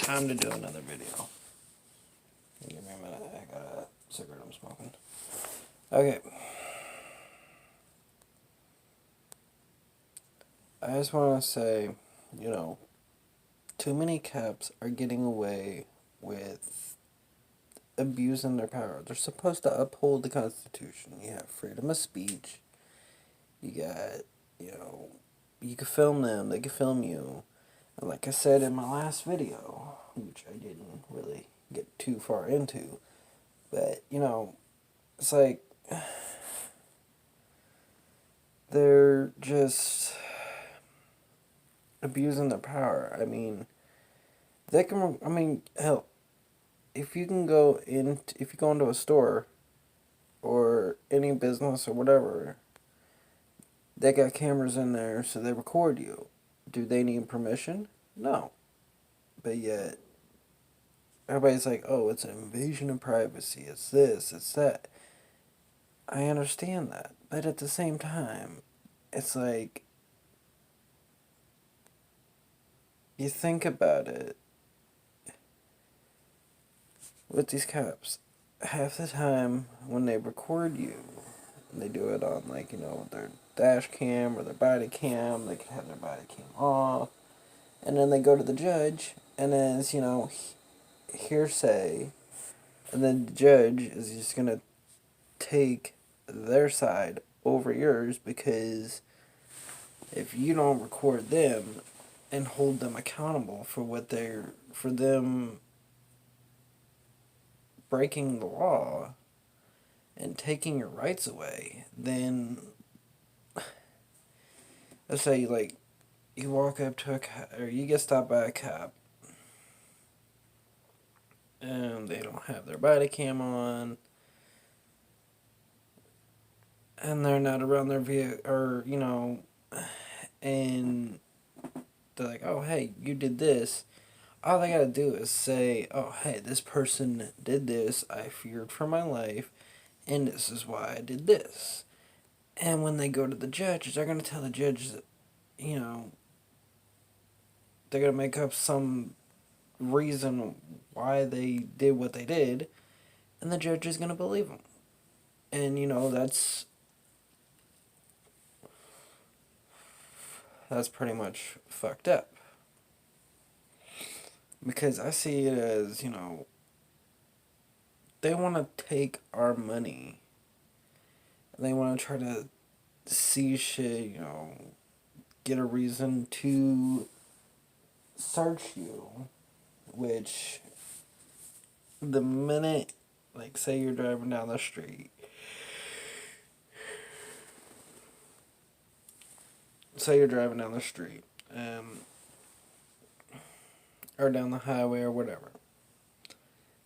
Time to do another video. Give me a minute. I got a cigarette I'm smoking. Okay. I just want to say, too many cops are getting away with abusing their power. They're supposed to uphold the Constitution. You have freedom of speech. You got, you can film them. They can film you. And like I said in my last video, which I didn't really get too far into, but, it's like they're just abusing their power. I mean, hell, if you go into a store or any business or whatever, they got cameras in there so they record you. Do they need permission? No. But yet, everybody's like, oh, it's an invasion of privacy. It's this, it's that. I understand that. But at the same time, it's like, you think about it with these cops. Half the time when they record you, they do it on their dash cam or their body cam. They can have their body cam off, and then they go to the judge, and then it's hearsay, and then the judge is just gonna take their side over yours because if you don't record them and hold them accountable for them breaking the law and taking your rights away, then let's say you walk up to a cop, or you get stopped by a cop and they don't have their body cam on and they're not around their vehicle, or and they're like, oh hey, you did this. All they gotta do is say, oh hey, this person did this, I feared for my life, and this is why I did this. And when they go to the judge, they're gonna tell the judge that, they're gonna make up some reason why they did what they did, and the judge is gonna believe them. And that's pretty much fucked up. Because I see it as, they want to take our money. They want to try to see shit, get a reason to search you. Which, the minute, say you're driving down the street. Say you're driving down the street. Or down the highway or whatever.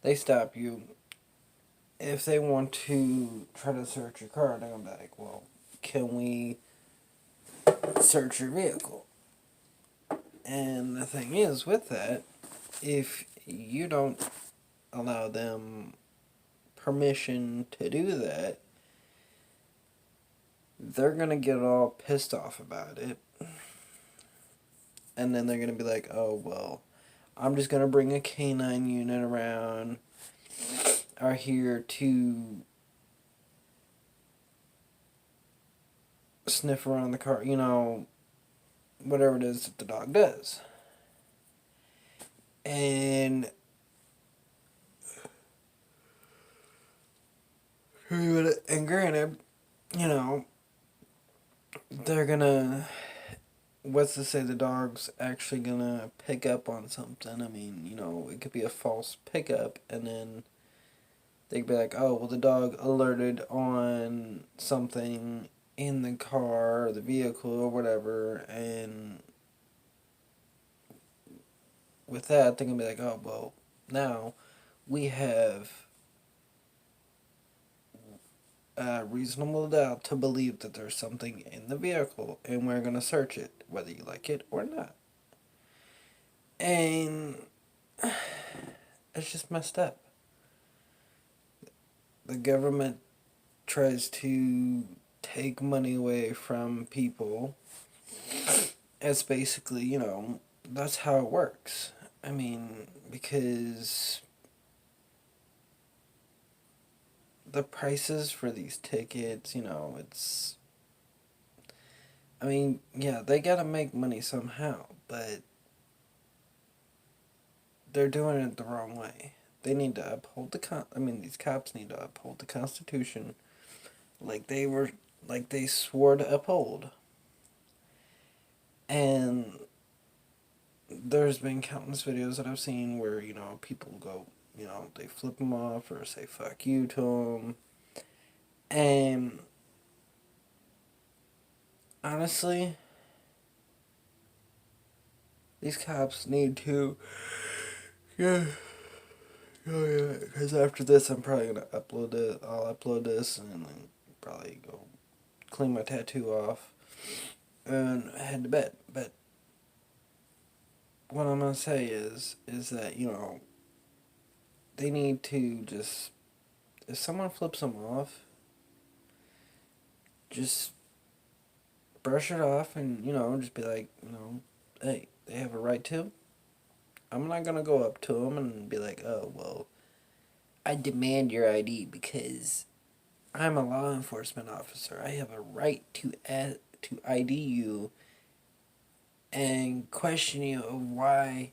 They stop you. If they want to try to search your car, they're going to be like, well, can we search your vehicle? And the thing is, with that, if you don't allow them permission to do that, they're going to get all pissed off about it. And then they're going to be like, oh, well, I'm just going to bring a canine unit around, are here to sniff around the car, whatever it is that the dog does. And granted, they're gonna, what's to say the dog's actually gonna pick up on something? I mean, it could be a false pickup, and then they'd be like, oh, well, the dog alerted on something in the car or the vehicle or whatever, and with that, they're gonna be like, oh, well, now we have a reasonable doubt to believe that there's something in the vehicle, and we're gonna search it, whether you like it or not. And it's just messed up. The government tries to take money away from people. It's basically, that's how it works. I mean, because the prices for these tickets, it's, I mean, yeah, they gotta make money somehow, but they're doing it the wrong way. They need to uphold these cops need to uphold the Constitution like they swore to uphold. And there's been countless videos that I've seen where, people go, they flip them off or say fuck you to them. And honestly, these cops need to, yeah, oh yeah, because after this I'm probably gonna upload it. I'll upload this and then probably go clean my tattoo off and head to bed. But what I'm gonna say is that they need to just, if someone flips them off, just brush it off and just be like, hey, they have a right to. I'm not gonna go up to them and be like, oh well, I demand your ID because I'm a law enforcement officer. I have a right to ID you and question you of why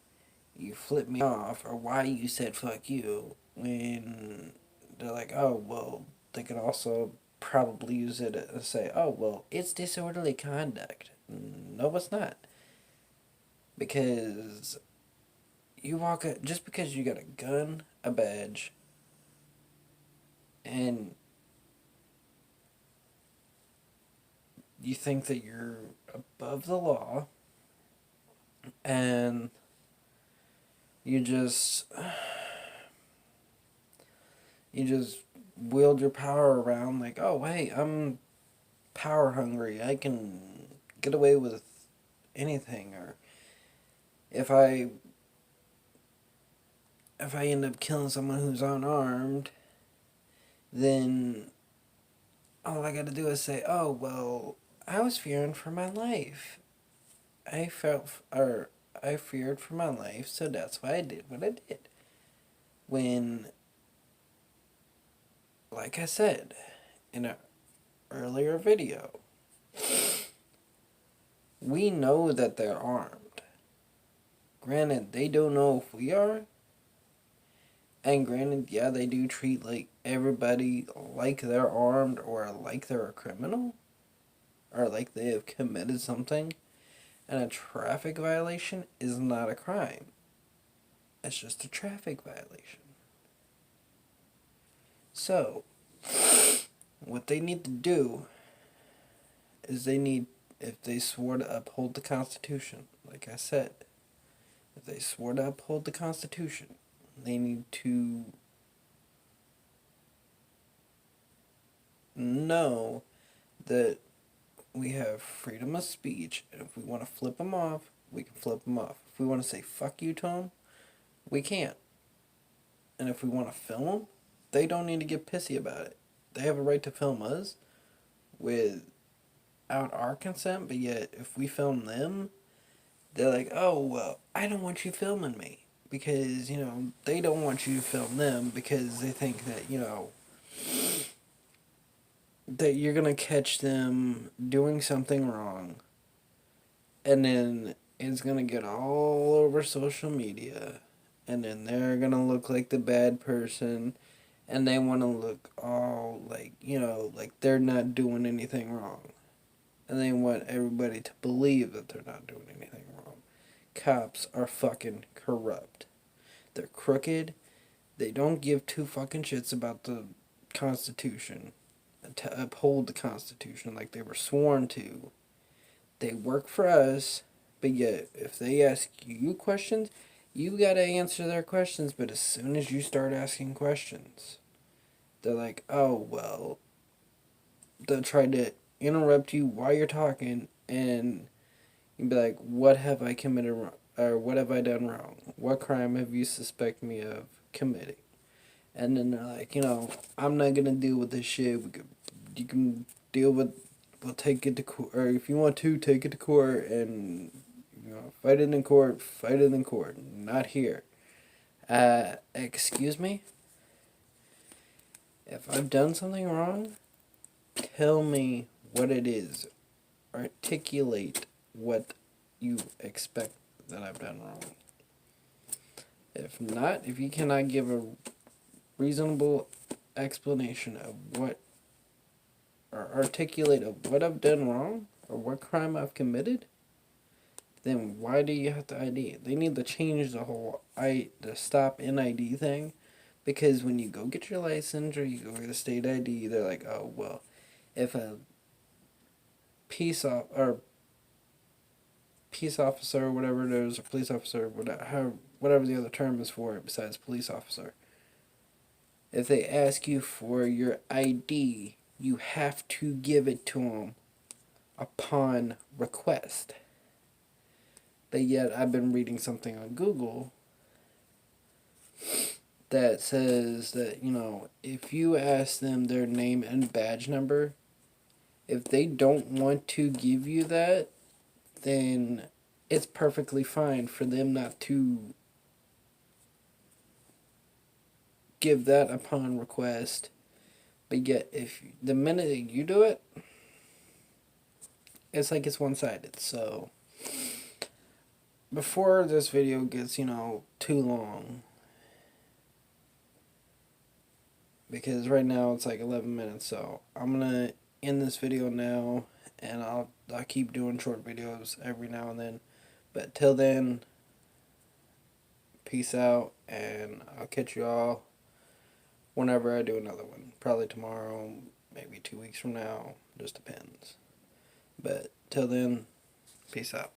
you flipped me off or why you said fuck you, when they're like, oh well, they can also probably use it to say, oh well, it's disorderly conduct. No, it's not, because just because you got a gun, a badge, and you think that you're above the law, and you just wield your power around like, oh hey, I'm power hungry, I can get away with anything. Or if I end up killing someone who's unarmed, then all I gotta do is say, oh well, I was fearing for my life. I feared for my life, so that's why I did what I did. When, like I said in an earlier video, we know that they're armed. Granted, they don't know if we are. And granted, yeah, they do treat like everybody like they're armed or like they're a criminal or like they have committed something. And a traffic violation is not a crime. It's just a traffic violation. So, what they need to do is if they swore to uphold the Constitution, like I said, if they swore to uphold the Constitution, they need to know that we have freedom of speech, and if we want to flip them off, we can flip them off. If we want to say fuck you to them, we can't. And if we want to film them, they don't need to get pissy about it. They have a right to film us without our consent, but yet if we film them, they're like, oh, well, I don't want you filming me. Because, they don't want you to film them because they think that, that you're going to catch them doing something wrong. And then it's going to get all over social media. And then they're going to look like the bad person. And they want to look all like, like they're not doing anything wrong. And they want everybody to believe that they're not doing anything wrong. Cops are fucking corrupt. They're crooked. They don't give two fucking shits about the Constitution. To uphold the Constitution like they were sworn to. They work for us, but yet if they ask you questions, you gotta answer their questions. But as soon as you start asking questions, they're like, oh, well, they'll try to interrupt you while you're talking, and you'll be like, what have I committed wrong? Or what have I done wrong? What crime have you suspect me of committing? And then they're like, I'm not gonna deal with this shit. You can deal with, we'll take it to court, or if you want to, take it to court and, fight it in court, not here. Excuse me? If I've done something wrong, tell me what it is. Articulate what you expect that I've done wrong. If not, if you cannot give a reasonable explanation of what, or articulate of what I've done wrong, or what crime I've committed, then why do you have to ID? They need to change the whole the stop NID thing, because when you go get your license or you go get a state ID, they're like, oh well, if a peace officer or whatever it is, or police officer, whatever the other term is for it besides police officer, if they ask you for your ID, you have to give it to them upon request. But yet, I've been reading something on Google that says that, if you ask them their name and badge number, if they don't want to give you that, then it's perfectly fine for them not to give that upon request. But yet, if the minute that you do it, it's like it's one-sided. So, before this video gets, too long, because right now it's like 11 minutes, so I'm gonna end this video now, and I'll keep doing short videos every now and then. But till then, peace out, and I'll catch you all whenever I do another one. Probably tomorrow, maybe 2 weeks from now, just depends. But till then, peace out.